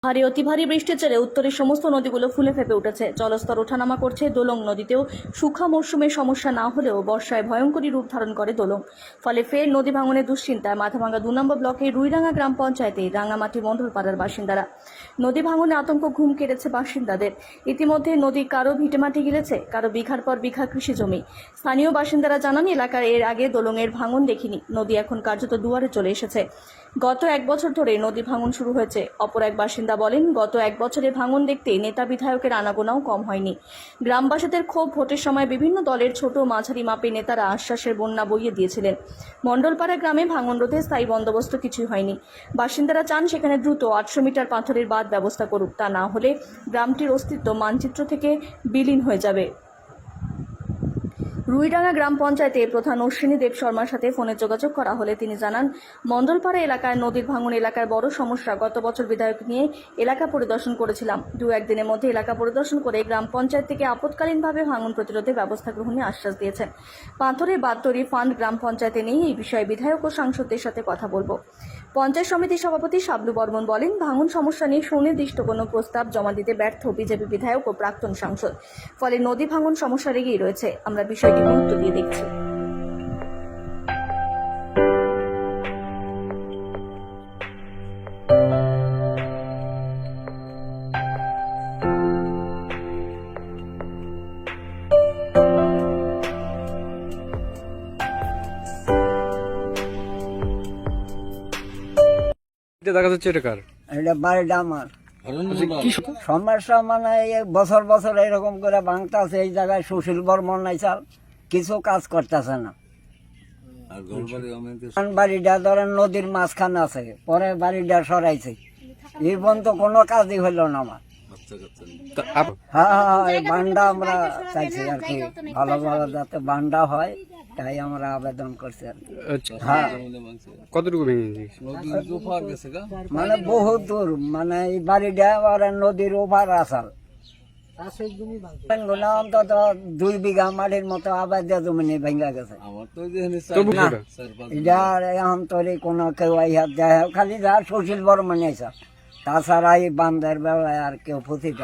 ভারী অতি ভারী বৃষ্টির জেরে উত্তরের সমস্ত নদীগুলো ফুলে ফেঁপে উঠেছে। জলস্তর ওঠানামা করছে। দোলং নদীতেও শুষ্ক মৌসুমে সমস্যা না হলেও বর্ষায় ভয়ঙ্করী রূপ ধারণ করে দোলং। ফলে ফের নদী ভাঙনের দুশ্চিন্তায় মাথাভাঙ্গা 2 নম্বর ব্লকের রুইরাঙ্গা গ্রাম পঞ্চায়েতে রাঙ্গামাটি মণ্ডলপাড়ার বাসিন্দারা। নদী ভাঙনে আতঙ্ক ঘুম কেড়েছে বাসিন্দাদের। ইতিমধ্যে নদী কারো ভিটেমাটি গিলেছে, কারো বিঘার পর বিঘা কৃষি জমি। স্থানীয় বাসিন্দারা জানান, এলাকার এর আগে দোলংয়ের ভাঙন দেখিনি। নদী এখন কার্যত দুয়ারে চলে এসেছে। গত 1 বছর ধরে নদী ভাঙন শুরু হয়েছে। অপর এক বাসিন্দা বলেন, গত 1 বছরে ভাঙন দেখতে নেতা বিধায়কের আনাগোনাও কম হয়নি। গ্রামবাসীদের ক্ষোভ, ভোটের সময় বিভিন্ন দলের ছোট মাঝারি মাপের নেতারা আশ্বাসের বন্যা বইয়ে দিয়েছিলেন। মণ্ডলপাড়া গ্রামে ভাঙন রোধে স্থায়ী বন্দোবস্ত কিছুই হয়নি। বাসিন্দারা চান সেখানে দ্রুত 800 মিটার পাথরের বাঁধ ব্যবস্থা করুক, তা না হলে গ্রামটির অস্তিত্ব মানচিত্র থেকে বিলীন হয়ে যাবে। রুইডাঙ্গা গ্রাম পঞ্চায়েতে প্রধান অশ্বিনী দেব শর্মার সাথে ফোনে যোগাযোগ করা হলে তিনি জানান, মণ্ডলপাড়া এলাকায় নদীর ভাঙন এলাকার বড় সমস্যা। গত বছর বিধায়ক নিয়ে এলাকা পরিদর্শন করেছিলাম। 2-1 দিনের মধ্যে এলাকা পরিদর্শন করে গ্রাম পঞ্চায়েত থেকে আপৎকালীনভাবে ভাঙন প্রতিরোধে ব্যবস্থা গ্রহণের আশ্বাস দিয়েছেন। পাথরের বাঁধ তৈরি ফান্ড গ্রাম পঞ্চায়েতে নেই। এই বিষয়ে বিধায়ক ও সাংসদদের সাথে কথা বলবো। পঞ্চায়েত সমিতির সভাপতি শাবলু বর্মন বলেন, ভাঙন সমস্যা নিয়ে সুনির্দিষ্ট কোনো প্রস্তাব জমা দিতে ব্যর্থ বিজেপি বিধায়ক ও প্রাক্তন সাংসদ। ফলে নদী ভাঙন সমস্যা লেগেই রয়েছে। আমরা বিষয়টি গুরুত্ব দিয়ে দেখছি। দেখা যাচ্ছে এটা কার? এটা বাড়িটা আমার। সমস্যা মানে বছর বছর এরকম করে ভাঙতেছে। এই জায়গায় সুশীল বর্মন নাই চাল, কিছু কাজ করতেছে না। বাড়িটা ধরেন নদীর মাঝখানে আছে, পরে বাড়িটা সরাইছে। এই পর্যন্ত কোনো কাজই হইল না আমার। হ্যাঁ, এই বান্ডা আমরা চাইছি আর কি, ভালো ভালো যাতে বান্ডা হয়, তাই আমরা আবেদন করছি আর কি। হ্যাঁ, কতটুকু ভেঙে মানে বহুত দূর, মানে এই বাড়িটা নদীর ওপার আসাল। অন্তত 2 বিঘা মাটির মতো আবাদ জমি ভেঙে গেছে। এখন তৈরি কোনো কেউ খালি যা সুশীল বর্মন আইসা, তাছাড়া এই বান্ধার বেলায় আর কেউ পুঁথিত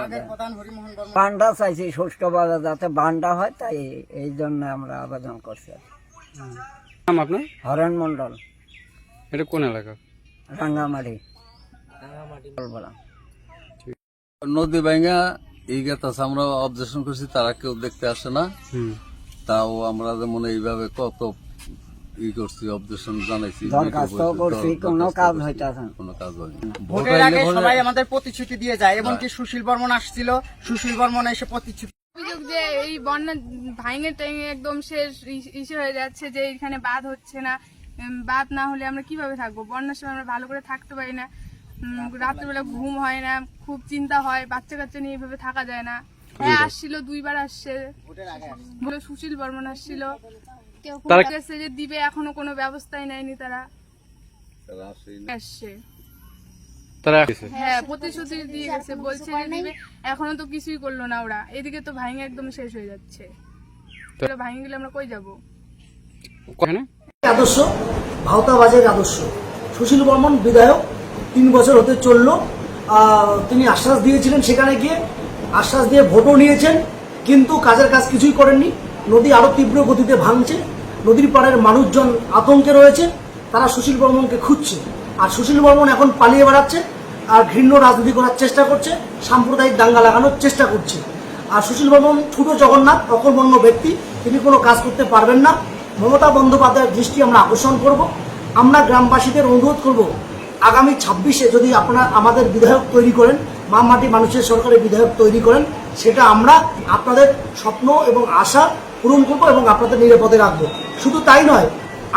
বান্ডা চাইছি সুষ্ঠুভাবে যাতে বান্ডা হয়, তাই এই জন্য আমরা আবেদন করছি। আপনার? হরেন মন্ডল। এটা কোন এলাকা? রাঙ্গামাটি। নদী ভাঙা এই গেতাছে, আমরা অবজারভেশন করছি, তারা কেউ দেখতে আসে না। তাও আমরা যেমন এইভাবে কত করছি, অবজারভেশন জানাইছি, কোনো কাজ হইতেছে না, কোনো কাজ হয়নি। ভোটের আগে সবাই আমাদের প্রতিশ্রুতি দিয়ে যায়, এমনকি সুশীল বর্মন আসছিল, সুশীল বর্মন এসে প্রতিশ্রুতি অভিযোগ যে এই বন্যা ভাঙে টেঙে একদম শেষ ইস্যু হয়ে যাচ্ছে, যে এখানে বাঁধ হচ্ছে না। বাঁধ না হলে আমরা কিভাবে থাকবো? বন্যার সময় আমরা ভালো করে থাকতে পারি না, রাত্রিবেলা ঘুম হয় না, খুব চিন্তা হয়, বাচ্চা কাচ্চা নিয়ে এইভাবে থাকা যায় না। হ্যাঁ, আসছিল, 2 বার আসছে, বলে সুশীল বর্মন আসছিল, কেউ গেছে যে দিবে, এখনো কোনো ব্যবস্থাই নেয়নি। তারা আসছে, হ্যাঁ, প্রতিশ্রুতি দিয়ে গেছে, বলছে যে দিবে, এখনো তো কিছুই করলো না ওরা। এদিকে তো ভাঙে একদম শেষ হয়ে যাচ্ছে। ভাঙে গেলে আমরা কই যাবো? আদর্শ ভাওতাবাজের আদর্শ। সুশীল বর্মন বিধায়ক 3 বছর হতে চললো। তিনি আশ্বাস দিয়েছিলেন, সেখানে গিয়ে আশ্বাস দিয়ে ভোটও নিয়েছেন, কিন্তু কাজের কাজ কিছুই করেননি। নদী আরো তীব্র গতিতে ভাঙছে। নদীর পাড়ের মানুষজন আতঙ্কে রয়েছে, তারা সুশীল বর্মনকে খুঁজছে। আর সুশীল বর্মন এখন পালিয়ে বেড়াচ্ছে আর ঘৃণ্য রাজনীতি করার চেষ্টা করছে, সাম্প্রদায়িক দাঙ্গা লাগানোর চেষ্টা করছে। আর সুশীল বর্মন ছোট জগন্নাথ, অকর্মণ্য ব্যক্তি, তিনি কোনো কাজ করতে পারবেন না। মমতা বন্দ্যোপাধ্যায়ের দৃষ্টি আমরা আকর্ষণ করব। আমরা গ্রামবাসীদের অনুরোধ করব, আগামী 26-এ যদি আপনারা আমাদের বিধায়ক তৈরি করেন, মাটি মানুষের সরকারের বিধায়ক তৈরি করেন, সেটা আমরা আপনাদের স্বপ্ন এবং আশা পূরণ করব এবং আপনাদের নিরাপদে রাখবো। শুধু তাই নয়,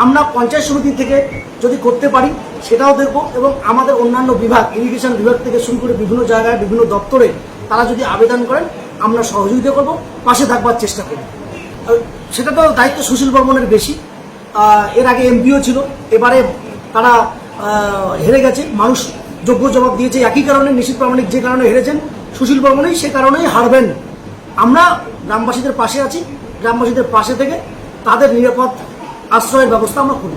আমরা পঞ্চায়েত সমিতি থেকে যদি করতে পারি সেটাও দেখব, এবং আমাদের অন্যান্য বিভাগ, ইরিগেশন বিভাগ থেকে শুরু করে বিভিন্ন জায়গায়, বিভিন্ন দপ্তরে তারা যদি আবেদন করেন, আমরা সহযোগিতা করব, পাশে থাকবার চেষ্টা করব। সেটা তো দায়িত্ব সুশীল বর্মনের বেশি। এর আগে এমপিও ছিল, এবারে তারা হেরে গেছে। মানুষ যোগ্য জবাব দিয়েছে, একই কারণে, নিশীথ প্রামাণিক যে কারণে হেরেছেন, সুশীল বর্মনই সে কারণেই হারবেন। আমরা গ্রামবাসীদের পাশে আছি, গ্রামবাসীদের পাশে থেকে তাদের নিরাপদ আশ্রয়ের ব্যবস্থা আমরা করব।